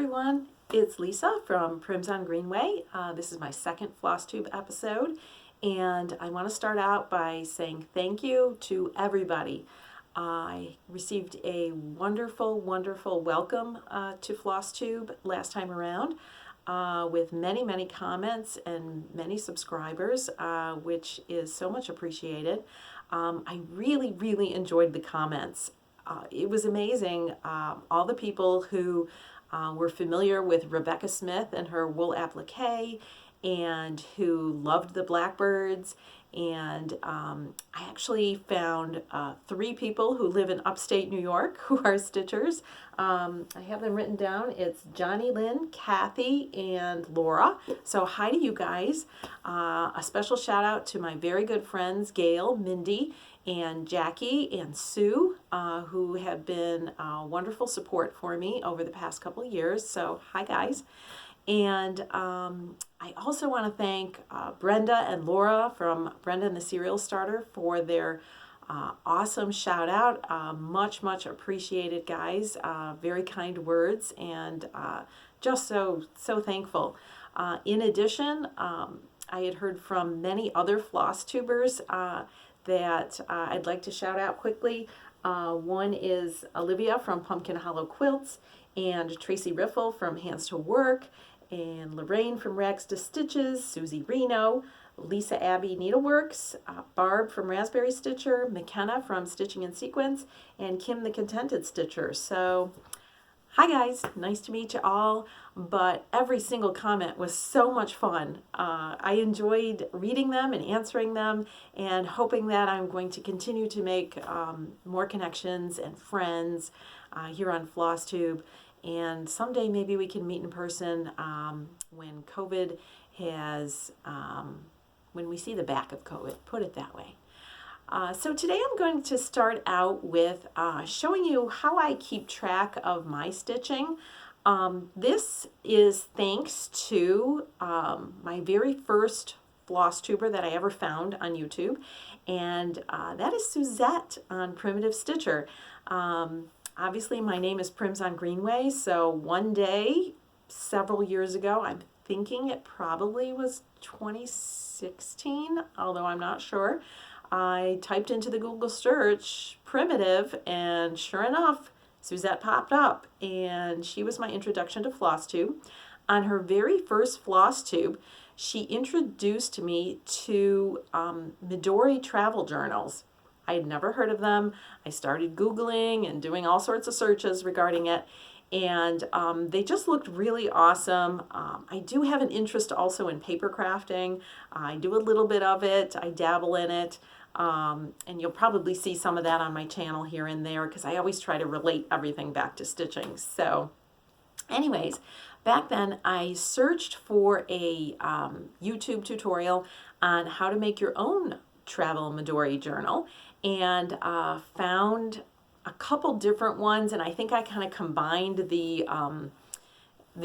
everyone, it's Lisa from Prims on Greenway. This is my second Flosstube episode, and I want to start out by saying thank you to everybody. I received a wonderful welcome to Flosstube last time around with many comments and many subscribers, which is so much appreciated. I really enjoyed the comments. It was amazing, all the people who were familiar with Rebecca Smith and her wool applique and who loved the blackbirds. And I actually found 3 people who live in upstate New York who are stitchers. I have them written down. It's Johnny Lynn, Kathy, and Laura. So hi to you guys. A special shout out to my very good friends Gail, Mindy, and Jackie and Sue, who have been wonderful support for me over the past couple of years. So hi guys. And I also want to thank Brenda and Laura from Brenda and the Cereal Starter for their awesome shout out. Much appreciated, guys. Very kind words, and just so thankful. In addition, I had heard from many other floss tubers that I'd like to shout out quickly. One is Olivia from Pumpkin Hollow Quilts, and Tracy Riffle from Hands to Work, and Lorraine from Rags to Stitches, Susie Reno, Lisa Abbey Needleworks, Barb from Raspberry Stitcher, McKenna from Stitching in Sequence, and Kim the Contented Stitcher. So hi guys, nice to meet you all, but every single comment was so much fun. I enjoyed reading them and answering them, and hoping that I'm going to continue to make more connections and friends here on Flosstube. And someday maybe we can meet in person when COVID has, when we see the back of COVID, put it that way. So today I'm going to start out with showing you how I keep track of my stitching. This is thanks to my very first floss tuber that I ever found on YouTube, and that is Suzette on Primitive Stitcher. Obviously my name is Prims on Greenway, so one day, several years ago, I'm thinking it probably was 2016, although I'm not sure, I typed into the Google search primitive, and sure enough, Suzette popped up, and she was my introduction to Flosstube. On her very first Flosstube, she introduced me to Midori travel journals. I had never heard of them. I started Googling and doing all sorts of searches regarding it, and they just looked really awesome. I do have an interest also in paper crafting. I do a little bit of it. I dabble in it. And you'll probably see some of that on my channel here and there, because I always try to relate everything back to stitching. So anyways, back then I searched for a YouTube tutorial on how to make your own travel Midori journal, and found a couple different ones, and I think I kind of combined the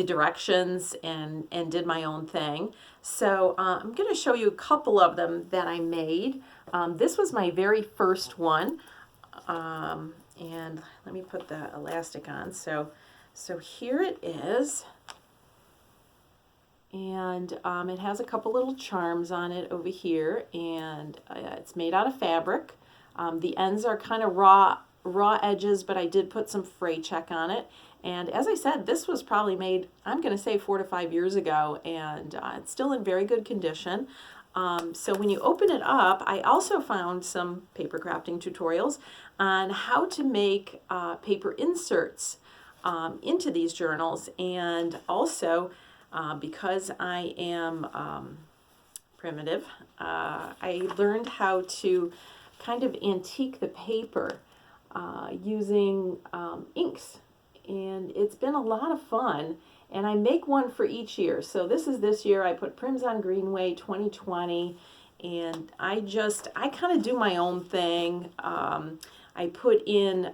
directions and did my own thing. So I'm going to show you a couple of them that I made. This was my very first one, and let me put the elastic on. So here it is, and it has a couple little charms on it over here, and it's made out of fabric. The ends are kind of raw edges, but I did put some fray check on it. And as I said, this was probably made, I'm going to say 4 to 5 years ago, and it's still in very good condition. So when you open it up, I also found some paper crafting tutorials on how to make paper inserts into these journals. And also, because I am primitive, I learned how to kind of antique the paper using inks. And it's been a lot of fun, and I make one for each year. So this is this year. I put Prims on Greenway 2020, and I kind of do my own thing. I put in,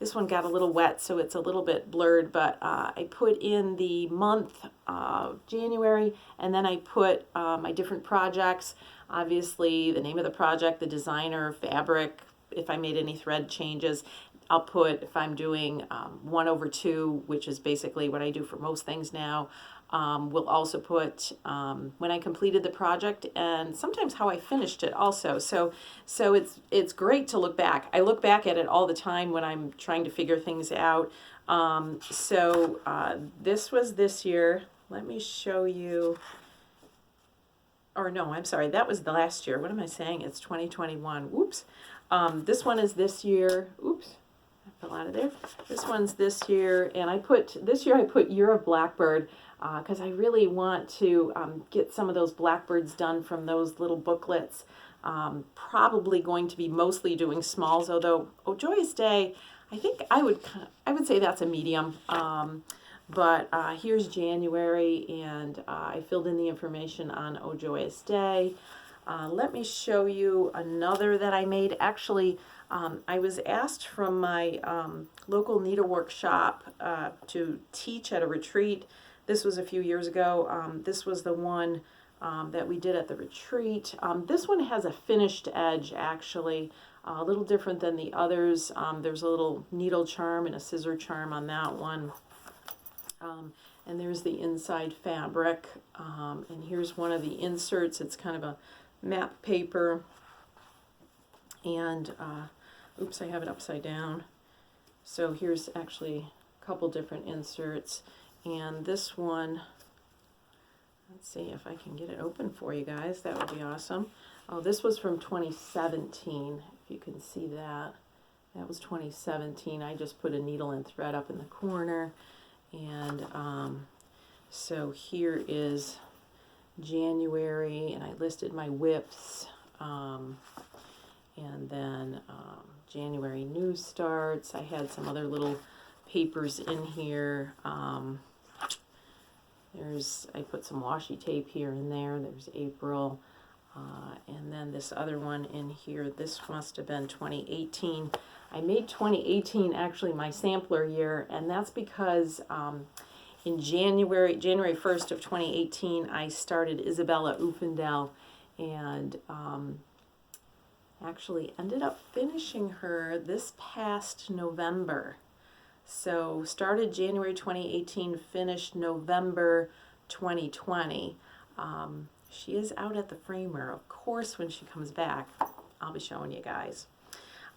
this one got a little wet, so it's a little bit blurred, but I put in the month of January, and then I put my different projects, obviously the name of the project, the designer, fabric, if I made any thread changes. I'll put, if I'm doing 1/2, which is basically what I do for most things now, we'll also put when I completed the project and sometimes how I finished it also. So it's great to look back. I look back at it all the time when I'm trying to figure things out. This was this year. Let me show you. Or no, I'm sorry, that was the last year. What am I saying? It's 2021. Oops. This one is this year. Oops, I fell out of there. This one's this year, and this year I put Year of Blackbird because I really want to get some of those blackbirds done from those little booklets. Probably going to be mostly doing smalls, although Oh Joyous Day, I think I would say that's a medium. But here's January, and I filled in the information on Oh Joyous Day. Let me show you another that I made. Actually, I was asked from my local needlework shop to teach at a retreat. This was a few years ago. This was the one that we did at the retreat. This one has a finished edge, actually, a little different than the others. There's a little needle charm and a scissor charm on that one. And there's the inside fabric, and here's one of the inserts. It's kind of a map paper, and oops, I have it upside down. So here's actually a couple different inserts, and this one, let's see if I can get it open for you guys. That would be awesome. Oh, this was from 2017, if you can see that. That was 2017. I just put a needle and thread up in the corner. And so here is January, and I listed my whips, and then January news starts. I had some other little papers in here. I put some washi tape here and there. There's April, and then this other one in here. This must have been 2018. I made 2018 actually my sampler year, and that's because in January 1st of 2018, I started Isabella Ufendel, and actually ended up finishing her this past November. So started January 2018, finished November 2020. She is out at the framer, of course. When she comes back, I'll be showing you guys.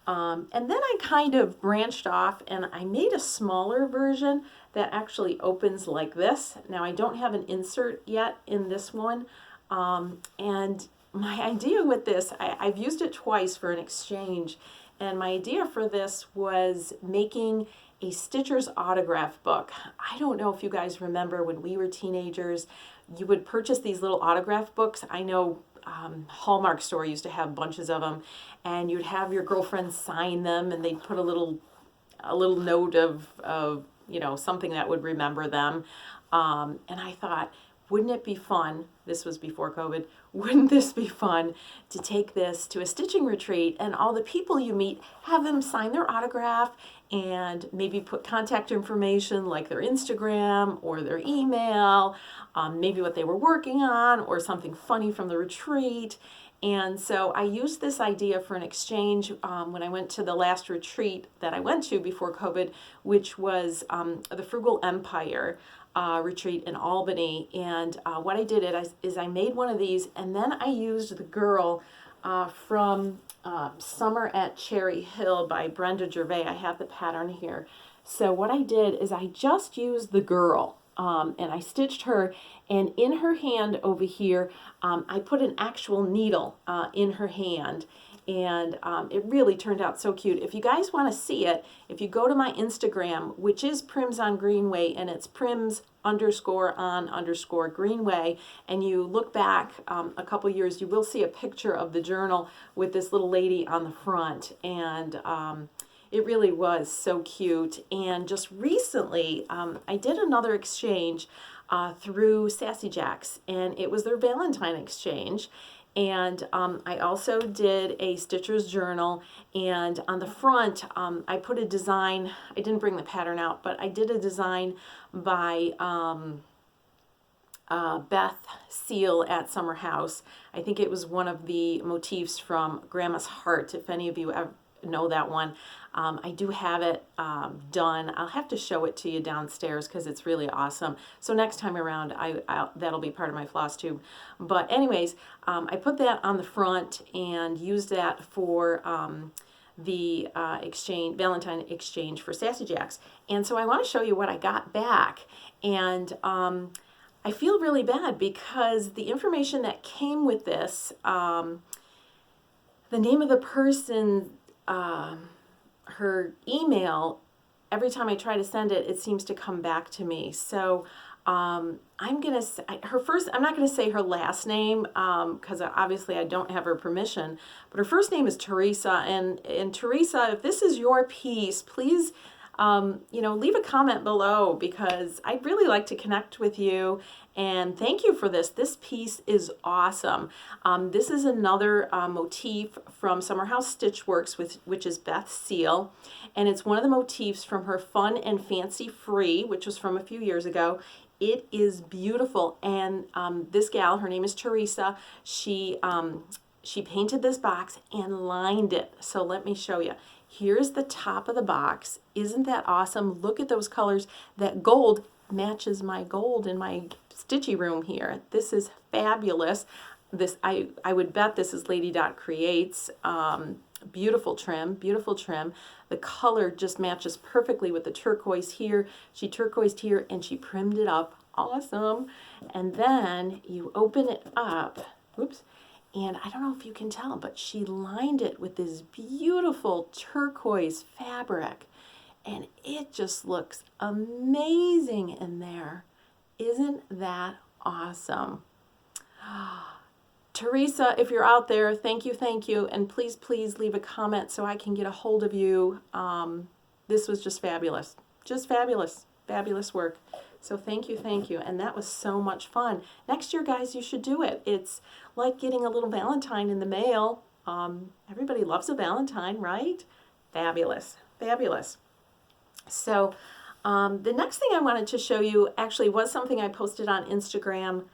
And then I kind of branched off and I made a smaller version that actually opens like this. Now I don't have an insert yet in this one. And my idea with this, I've used it twice for an exchange. And my idea for this was making a Stitcher's autograph book. I don't know if you guys remember when we were teenagers, you would purchase these little autograph books. I know Hallmark store used to have bunches of them, and you'd have your girlfriend sign them, and they'd put a little note of something that would remember them. And I thought, wouldn't it be fun? This was before COVID. Wouldn't this be fun to take this to a stitching retreat and all the people you meet, have them sign their autograph and maybe put contact information like their Instagram or their email, maybe what they were working on or something funny from the retreat. And so I used this idea for an exchange when I went to the last retreat that I went to before COVID, which was the Frugal Empire retreat in Albany. And what I did is I made one of these, and then I used the girl from Summer at Cherry Hill by Brenda Gervais. I have the pattern here. So what I did is I just used the girl, and I stitched her, and in her hand over here, I put an actual needle in her hand. And it really turned out so cute. If you guys want to see it, if you go to my Instagram, which is Prims on Greenway, and it's Prims_on_Greenway, and you look back a couple years, you will see a picture of the journal with this little lady on the front. And it really was so cute. And just recently, I did another exchange through Sassy Jacks, and it was their Valentine exchange. And I also did a Stitcher's journal, and on the front I put a design. I didn't bring the pattern out, but I did a design by Beth Seal at Summer House. I think it was one of the motifs from Grandma's Heart, if any of you ever know that one. I do have it done. I'll have to show it to you downstairs because it's really awesome. So next time around, that'll be part of my floss tube. But anyways, I put that on the front and used that for the Valentine exchange for Sassy Jacks. And so I want to show you what I got back. And I feel really bad because the information that came with this, the name of the person, her email, every time I try to send it, it seems to come back to me. So I'm gonna say I'm not gonna say her last name because obviously I don't have her permission, but her first name is Teresa. And Teresa, if this is your piece, please leave a comment below because I'd really like to connect with you. And thank you for this. This piece is awesome. This is another motif from Summer House Stitchworks, which is Beth Seal. And it's one of the motifs from her Fun and Fancy Free, which was from a few years ago. It is beautiful. And this gal, her name is Teresa, she painted this box and lined it. So let me show you. Here's the top of the box. Isn't that awesome? Look at those colors. That gold matches my gold in my stitchy room here. This is fabulous. This I would bet this is Lady Dot Creates. Beautiful trim, beautiful trim. The color just matches perfectly with the turquoise here. She turquoised here and she primmed it up. Awesome. And then you open it up. Whoops. And I don't know if you can tell, but she lined it with this beautiful turquoise fabric. And it just looks amazing in there. Isn't that awesome? Teresa, if you're out there, thank you. And please, please leave a comment so I can get a hold of you. This was just fabulous. Just fabulous. Fabulous work. So thank you. And that was so much fun. Next year, guys, you should do it. It's like getting a little Valentine in the mail. Everybody loves a Valentine, right? Fabulous. So the next thing I wanted to show you actually was something I posted on Instagram.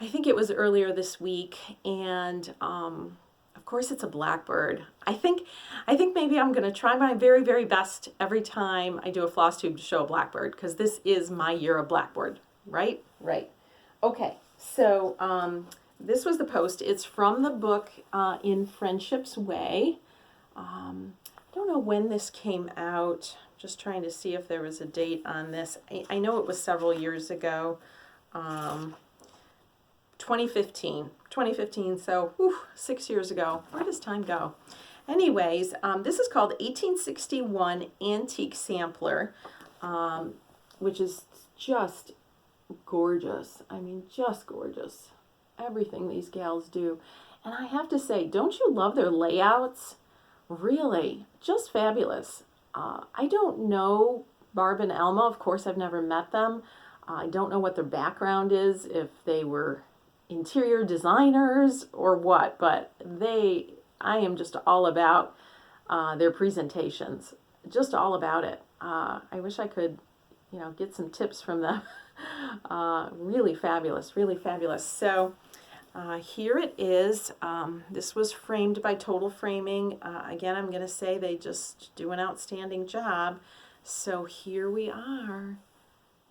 I think it was earlier this week. And of course, it's a blackbird. I think maybe I'm going to try my very, very best every time I do a floss tube to show a blackbird, because this is my year of blackbird, right? Right. Okay, so this was the post. It's from the book In Friendship's Way. I don't know when this came out. Just trying to see if there was a date on this. I know it was several years ago. 2015, so 6 years ago. Where does time go? Anyways, this is called 1861 Antique Sampler, which is just gorgeous. I mean, just gorgeous. Everything these gals do. And I have to say, don't you love their layouts? Really, just fabulous. I don't know Barb and Elma. Of course, I've never met them. I don't know what their background is, if they were interior designers or what, but I am just all about their presentations, just all about it. I wish I could, get some tips from them. Really fabulous, really fabulous. So here it is. This was framed by Total Framing. Again, I'm going to say they just do an outstanding job. So here we are.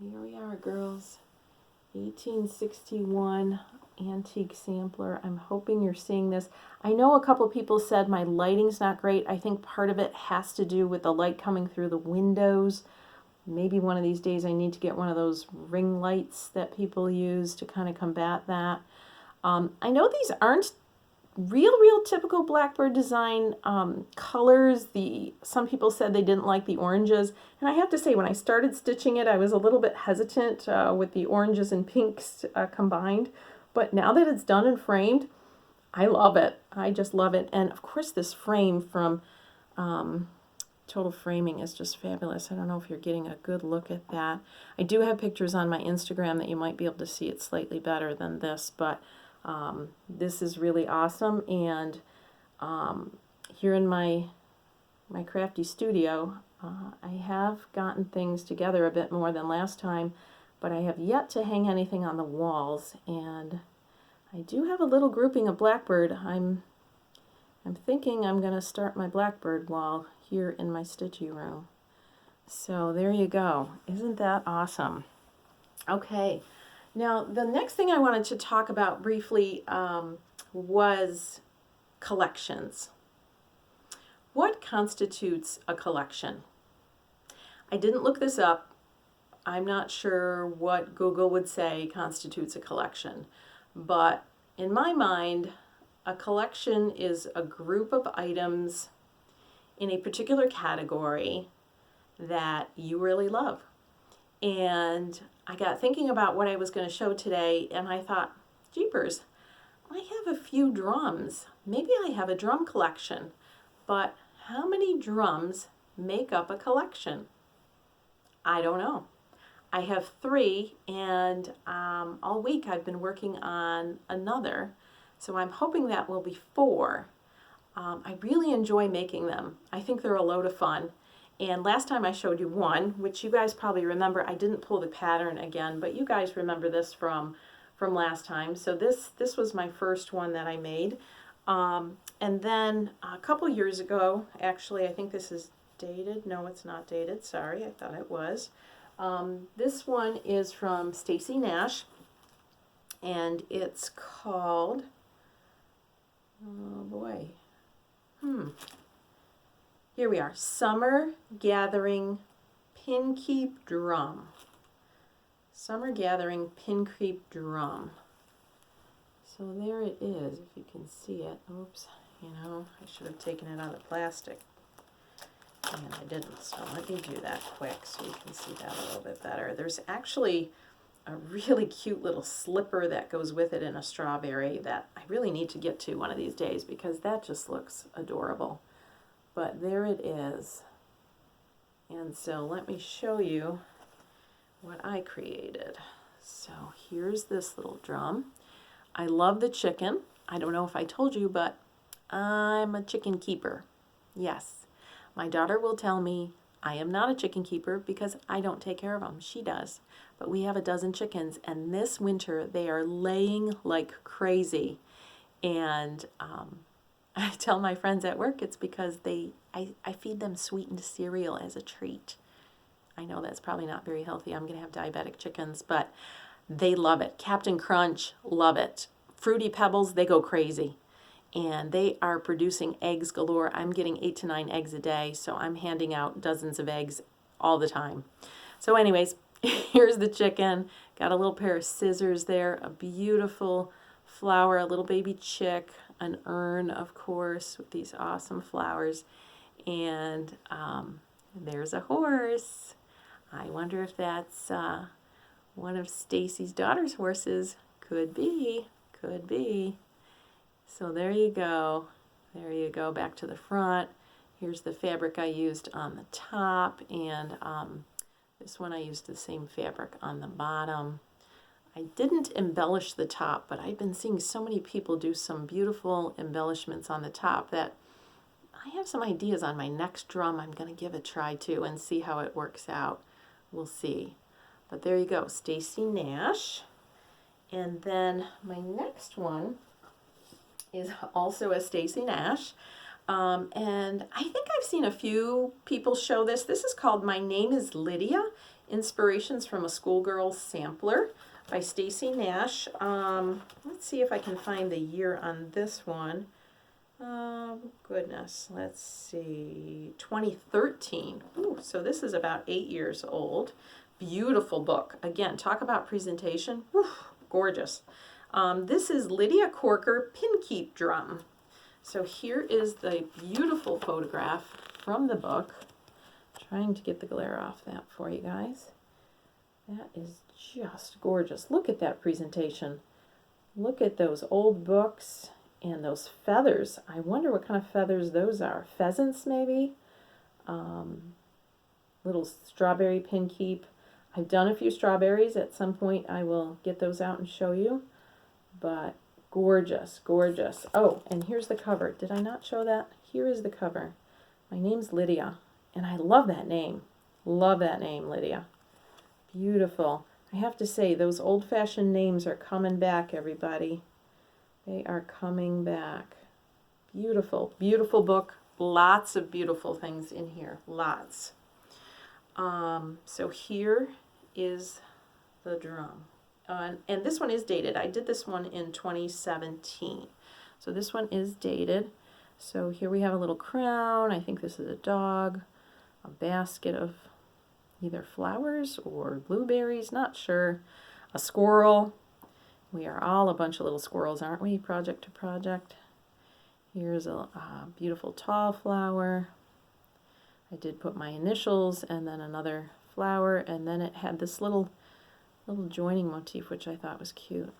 Here we are, girls. 1861 Antique Sampler. I'm hoping you're seeing this. I know a couple people said my lighting's not great. I think part of it has to do with the light coming through the windows. Maybe one of these days I need to get one of those ring lights that people use to kind of combat that. I know these aren't real typical blackbird design colors. Some people said they didn't like the oranges, and I have to say, when I started stitching it, I was a little bit hesitant with the oranges and pinks combined, but now that it's done and framed, I love it. I just love it. And of course, this frame from Total Framing is just fabulous. I don't know if you're getting a good look at that. I do have pictures on my Instagram that you might be able to see it slightly better than this, but this is really awesome. And here in my crafty studio, I have gotten things together a bit more than last time, but I have yet to hang anything on the walls. And I do have a little grouping of blackbird. I'm thinking I'm going to start my blackbird wall here in my stitchy room. So there you go. Isn't that awesome? Okay. Now, the next thing I wanted to talk about briefly was collections. What constitutes a collection? I didn't look this up. I'm not sure what Google would say constitutes a collection, but in my mind, a collection is a group of items in a particular category that you really love. And I got thinking about what I was going to show today, and I thought, jeepers, I have a few drums. Maybe I have a drum collection, but how many drums make up a collection? I don't know. I have 3, and all week I've been working on another, so I'm hoping that will be 4. I really enjoy making them. I think they're a load of fun. And last time I showed you one, which you guys probably remember. I didn't pull the pattern again, but you guys remember this from last time. So this was my first one that I made. And then a couple years ago, actually, I think this is dated. No, it's not dated. Sorry, I thought it was. This one is from Stacy Nash, and it's called, oh boy, here we are, Summer Gathering Pin Keep Drum. Summer Gathering Pin Keep Drum. So there it is, if you can see it. Oops, you know, I should have taken it out of plastic. And I didn't, so let me do that quick so you can see that a little bit better. There's actually a really cute little slipper that goes with it in a strawberry that I really need to get to one of these days because that just looks adorable. But there it is. And so let me show you what I created. So here's this little drum. I love the chicken. I don't know if I told you, but I'm a chicken keeper. Yes. My daughter will tell me I am not a chicken keeper because I don't take care of them. She does. But we have a dozen chickens, and this winter they are laying like crazy. And I tell my friends at work it's because I feed them sweetened cereal as a treat. I know that's probably not very healthy. I'm going to have diabetic chickens, but they love it. Captain Crunch, love it. Fruity Pebbles, they go crazy. And they are producing eggs galore. I'm getting 8 to 9 eggs a day, so I'm handing out dozens of eggs all the time. So anyways, here's the chicken. Got a little pair of scissors there, a beautiful flower, a little baby chick, an urn, of course, with these awesome flowers. And there's a horse. I wonder if that's one of Stacy's daughter's horses. Could be, could be. So there you go. There you go, back to the front. Here's the fabric I used on the top, and this one I used the same fabric on the bottom. I didn't embellish the top, but I've been seeing so many people do some beautiful embellishments on the top that I have some ideas on my next drum I'm going to give a try to and see how it works out. We'll see. But there you go, Stacy Nash. And then my next one is also a Stacy Nash. And I think I've seen a few people show this. This is called My Name is Lydia, Inspirations from a Schoolgirl Sampler by Stacy Nash. Let's see if I can find the year on this one. Goodness, let's see, 2013. Ooh, so this is about 8 years old. Beautiful book. Again, talk about presentation. Whew, gorgeous. This is Lydia Corker Pin Keep Drum. So here is the beautiful photograph from the book. Trying to get the glare off that for you guys. That is just gorgeous. Look at that presentation. Look at those old books and those feathers. I wonder what kind of feathers those are. Pheasants, maybe? Little strawberry pin keep. I've done a few strawberries. At some point I will get those out and show you. But gorgeous, gorgeous. Oh, and here's the cover. Did I not show that? Here is the cover. My name's Lydia, and I love that name. Love that name, Lydia. Beautiful. I have to say, those old-fashioned names are coming back, everybody. They are coming back. Beautiful, beautiful book. lots of beautiful things in here, lots. So here is the drum. And this one is dated. I did this one in 2017. So this one is dated. So here we have a little crown. I think this is a dog. A basket of either flowers or blueberries, not sure. A squirrel. We are all a bunch of little squirrels, aren't we, project to project? Here's a beautiful tall flower. I did put my initials and then another flower, and then it had this little joining motif, which I thought was cute.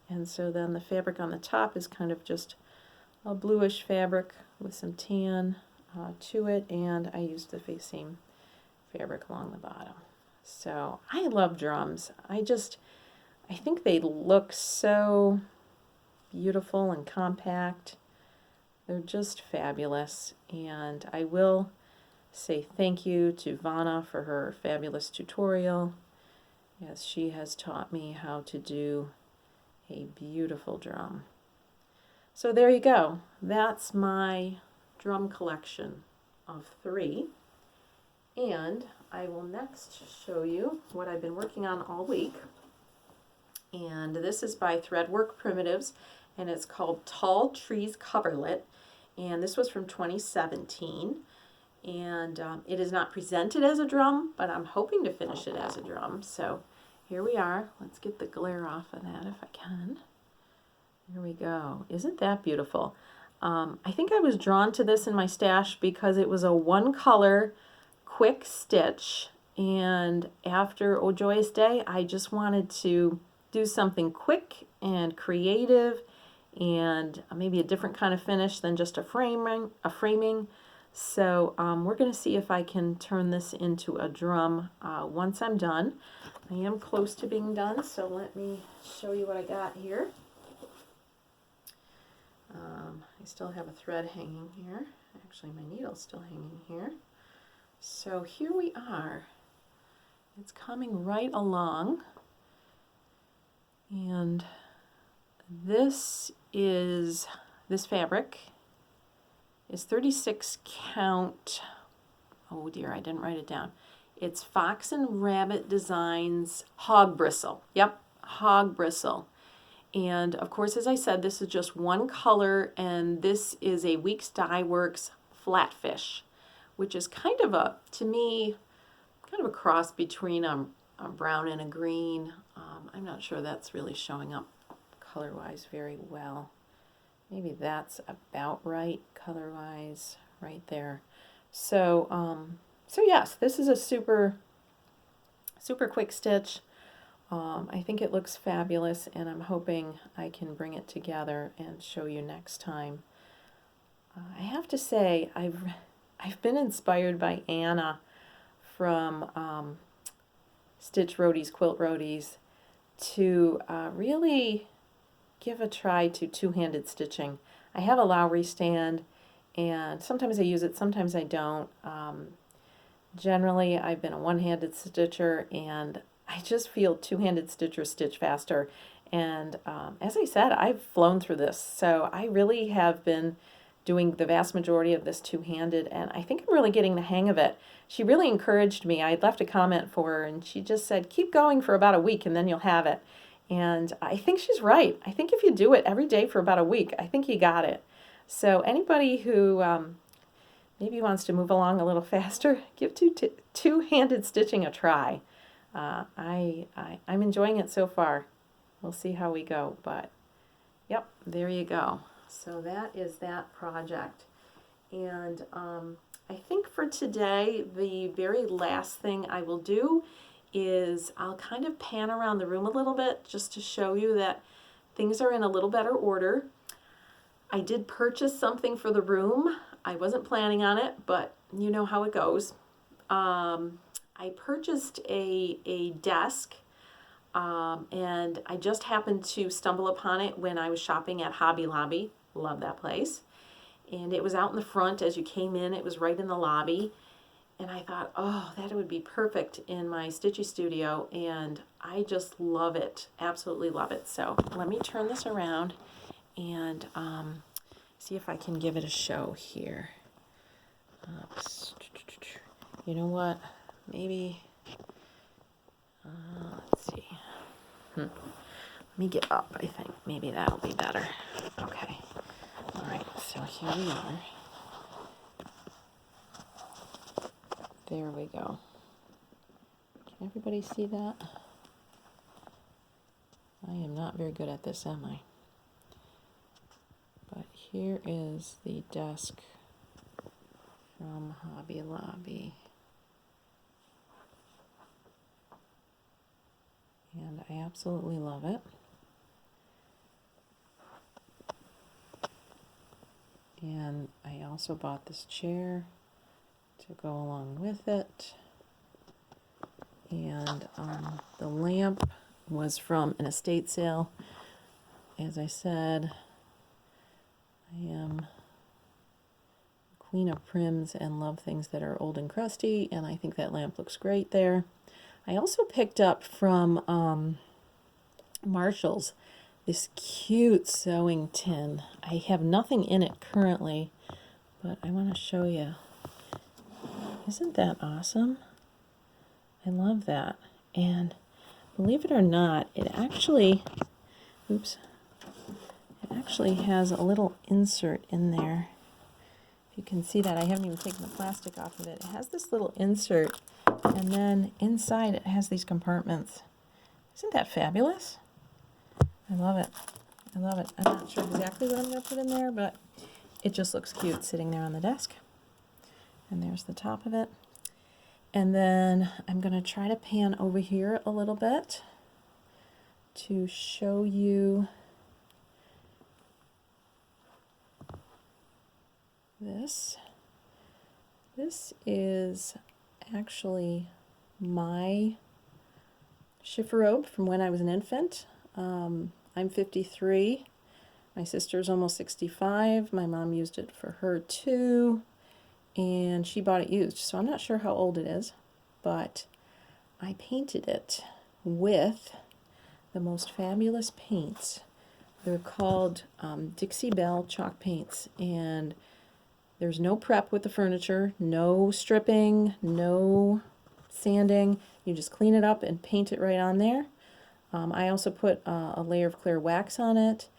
And so then the fabric on the top is kind of just a bluish fabric with some tan to it, and I used the same fabric along the bottom. So I love drums. I think they look so beautiful and compact. They're just fabulous, and I will say thank you to Vanna for her fabulous tutorial. Yes, she has taught me how to do a beautiful drum. So there you go. That's my drum collection of 3. And I will next show you what I've been working on all week. And this is by Threadwork Primitives, and it's called Tall Trees Coverlet. And this was from 2017. And it is not presented as a drum, but I'm hoping to finish it as a drum. So here we are. Let's get the glare off of that if I can. Here we go. Isn't that beautiful? I think I was drawn to this in my stash because it was a one-color quick stitch. And after Oh Joyous Day, I just wanted to do something quick and creative and maybe a different kind of finish than just a framing. So we're going to see if I can turn this into a drum once I'm done. I am close to being done, so let me show you what I got here. I still have a thread hanging here. Actually, my needle's still hanging here. So here we are. It's coming right along. And this fabric is 36 count. Oh dear, I didn't write it down. It's Fox and Rabbit Designs Hog Bristle. Yep, Hog Bristle. And of course, as I said, this is just one color, and this is a Weeks Dye Works Flatfish, which is kind of a, to me, kind of a cross between a brown and a green. I'm not sure that's really showing up color-wise very well. Maybe that's about right color-wise right there. So, so yes, this is a super quick stitch. I think it looks fabulous, and I'm hoping I can bring it together and show you next time. I have to say, I've been inspired by Anna from Stitch Roadies, Quilt Roadies, to really give a try to two-handed stitching. I have a Lowry stand, and sometimes I use it, sometimes I don't. Generally, I've been a one-handed stitcher, and I just feel two-handed stitchers stitch faster. And as I said, I've flown through this, so I really have been doing the vast majority of this two-handed, and I think I'm really getting the hang of it. She really encouraged me. I left a comment for her, and she just said, keep going for about a week, and then you'll have it. And I think she's right. I think if you do it every day for about a week, I think you got it. So anybody who maybe wants to move along a little faster, give two-handed stitching a try. I'm enjoying it so far. We'll see how we go, but yep, there you go. So that is that project. And I think for today, the very last thing I will do is I'll kind of pan around the room a little bit just to show you that things are in a little better order. I did purchase something for the room. I wasn't planning on it, but you know how it goes. I purchased a desk, and I just happened to stumble upon it when I was shopping at Hobby Lobby. Love that place. And it was out in the front as you came in. It was right in the lobby. And I thought, oh, that would be perfect in my stitchy studio. And I just love it. Absolutely love it. So let me turn this around and see if I can give it a show here. Oops. You know what? Maybe, let's see. Let me get up, I think. Maybe that'll be better. Okay. All right, so here we are. There we go. Can everybody see that? I am not very good at this, am I? But here is the desk from Hobby Lobby. And I absolutely love it. And I also bought this chair to go along with it. And the lamp was from an estate sale. As I said, I am Queen of Prims and love things that are old and crusty, and I think that lamp looks great there. I also picked up from Marshall's this cute sewing tin. I have nothing in it currently, but I want to show you. Isn't that awesome? I love that. And believe it or not, it actually has a little insert in there. If you can see that, I haven't even taken the plastic off of it. It has this little insert, and then inside it has these compartments. Isn't that fabulous? I love it. I love it. I'm not sure exactly what I'm going to put in there, but it just looks cute sitting there on the desk. And there's the top of it. And then I'm going to try to pan over here a little bit to show you this. This is actually my chifforobe from when I was an infant. I'm 53. My sister's almost 65. My mom used it for her too, and she bought it used. So I'm not sure how old it is, but I painted it with the most fabulous paints. They're called Dixie Belle chalk paints, and there's no prep with the furniture, no stripping, no sanding. You just clean it up and paint it right on there. I also put a layer of clear wax on it,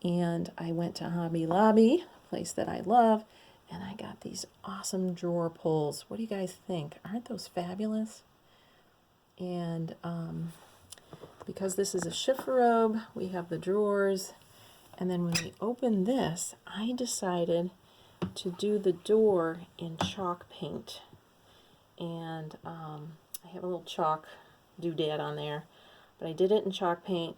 and I went to Hobby Lobby, a place that I love, and I got these awesome drawer pulls. What do you guys think? Aren't those fabulous? And because this is a chifforobe, we have the drawers, and then when we open this, I decided to do the door in chalk paint. And I have a little chalk doodad on there, but I did it in chalk paint.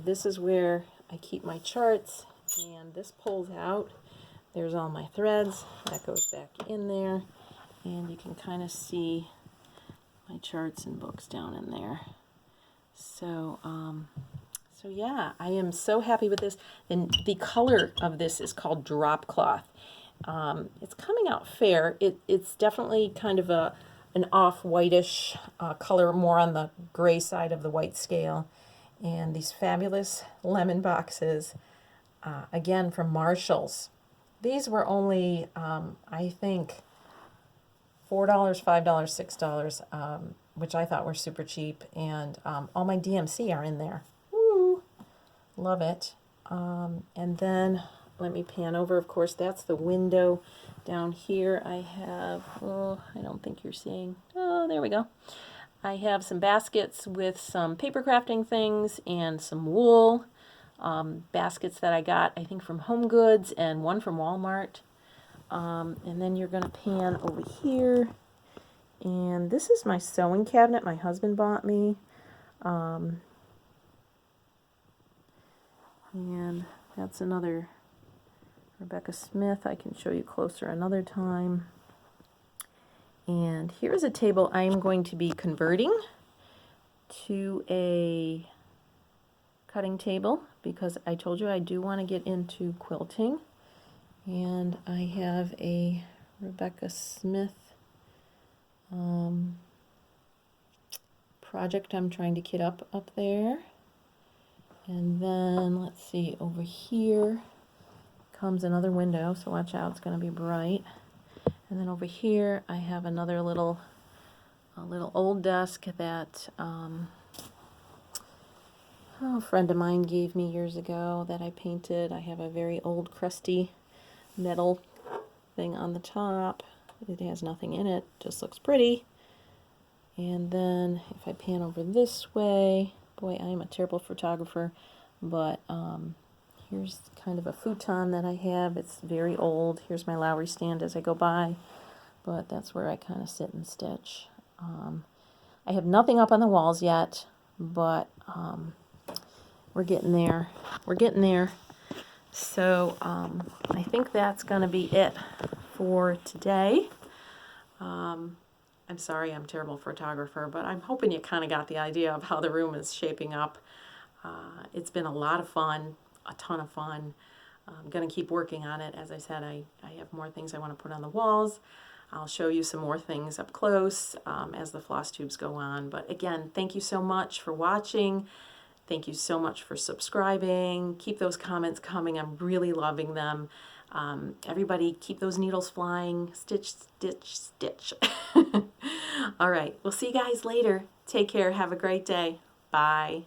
This is where I keep my charts, and this pulls out. There's all my threads. That goes back in there, and you can kind of see my charts and books down in there. So, so yeah, I am so happy with this. And the color of this is called drop cloth. It's coming out fair. It's definitely kind of an off-whitish color, more on the gray side of the white scale. And these fabulous lemon boxes, again from Marshall's. These were only, I think, $4, $5, $6, which I thought were super cheap. And all my DMC are in there. Woo! Love it. And then let me pan over. Of course, that's the window. Down here I have, oh, I don't think you're seeing. Oh, there we go. I have some baskets with some paper crafting things and some wool. Baskets that I got, I think, from Home Goods and one from Walmart. And then you're going to pan over here. And this is my sewing cabinet my husband bought me. And that's another Rebecca Smith. I can show you closer another time. And here's a table I'm going to be converting to a cutting table because I told you I do want to get into quilting. And I have a Rebecca Smith project I'm trying to kit up there. And then let's see, over here comes another window, so watch out, it's going to be bright. And then over here I have another little old desk that a friend of mine gave me years ago that I painted. I have a very old crusty metal thing on the top. It has nothing in it, just looks pretty. And then if I pan over this way, boy, I am a terrible photographer, but here's kind of a futon that I have. It's very old. Here's my Lowry stand as I go by, but that's where I kind of sit and stitch. I have nothing up on the walls yet, but we're getting there. We're getting there. So I think that's going to be it for today. I'm sorry I'm a terrible photographer, but I'm hoping you kind of got the idea of how the room is shaping up. It's been a lot of fun, a ton of fun. I'm going to keep working on it. As I said, I have more things I want to put on the walls. I'll show you some more things up close as the floss tubes go on. But again, thank you so much for watching. Thank you so much for subscribing. Keep those comments coming. I'm really loving them. Everybody keep those needles flying. Stitch, stitch, stitch. All right. We'll see you guys later. Take care. Have a great day. Bye.